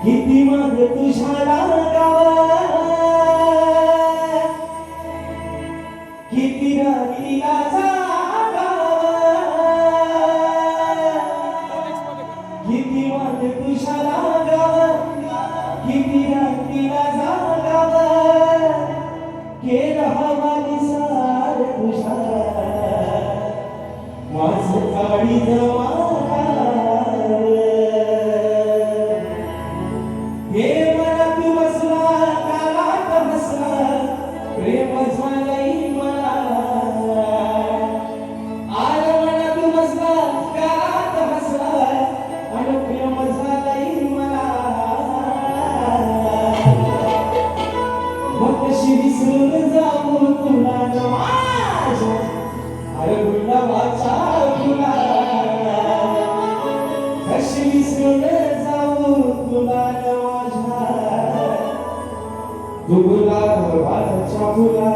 किती मग तुझ्या गावा किती राहिला जागा किती मग तुझ्या गावा किती राहिला जागा केला हवाली सार तुझ्या माझं काळी जमा हे मला तू बसला कालात बसला प्रेम झालंय मला आज मला तू बसला कालात बसला आणि प्रेम झालंय मला मग कशी विसरून जाऊ तुला माझ्या अरे गुलाबाचा तुला कशी विसरून जाऊ तुला तुला वाचा तुला